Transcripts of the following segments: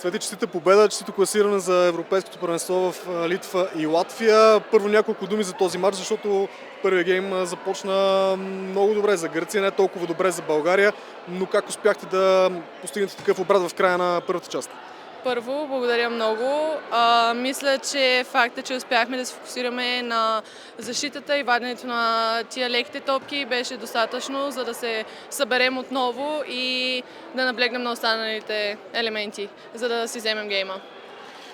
Цвети, честита победа, честито класиране за Европейското първенство в Литва и Латвия. Първо няколко думи за този матч, защото първият гейм започна много добре за Гърция, не толкова добре за България, но как успяхте да постигнете такъв обрат в края на първата част? Първо, благодаря много. Мисля, че факта, че успяхме да се фокусираме на защитата и ваденето на тия леките топки беше достатъчно, за да се съберем отново и да наблегнем на останалите елементи, за да си вземем гейма.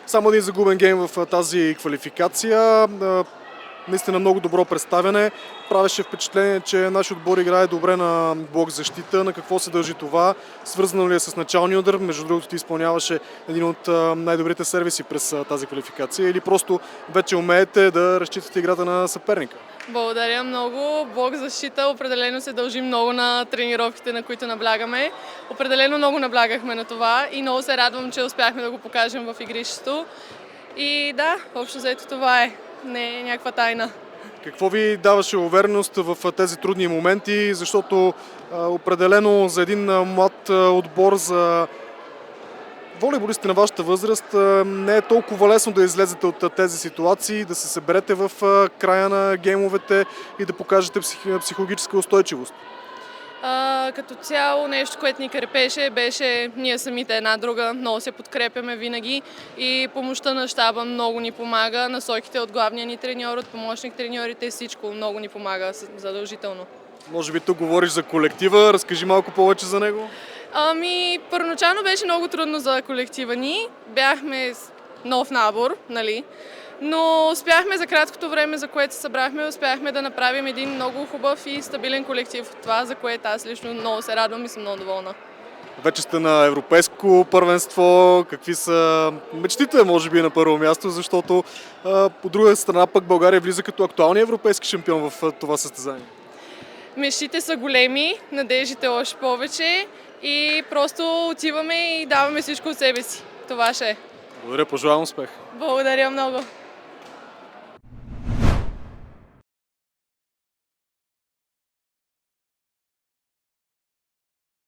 Само един загубен гейм в тази квалификация. Наистина много добро представяне. Правеше впечатление, че нашия отбор играе добре на блок защита. На какво се дължи това? Свързано ли е с началния удар? Между другото, ти изпълняваше един от най-добрите сервиси през тази квалификация, или просто вече умеете да разчитате играта на съперника? Благодаря много. Блок защита определено се дължи много на тренировките, на които наблягаме. Определено много наблягахме на това и много се радвам, че успяхме да го покажем в игрището. И да, общо взето това е. Не е някаква тайна. Какво ви даваше увереност в тези трудни моменти, защото определено за един млад отбор, за волейболистите на вашата възраст, не е толкова лесно да излезете от тези ситуации, да се съберете в края на геймовете и да покажете психологическа устойчивост? Като цяло нещо, което ни кърпеше, беше ние самите една друга, много се подкрепяме винаги и помощта на щаба много ни помага, насоките от главния ни треньор, от помощник треньорите, всичко много ни помага задължително. Може би тук говориш за колектива, разкажи малко повече за него. Първоначално беше много трудно за колектива ни, бяхме нов набор, нали? Но успяхме за краткото време, за което се събрахме, успяхме да направим един много хубав и стабилен колектив. Това, за което аз лично много се радвам и съм много доволна. Вече сте на европейско първенство. Какви са мечтите, може би, на първо място, защото по друга страна пък България влиза като актуалния европейски шампион в това състезание? Мечтите са големи, надеждите още повече и просто отиваме и даваме всичко от себе си. Това ще е. Благодаря, пожелавам успех! Благодаря много!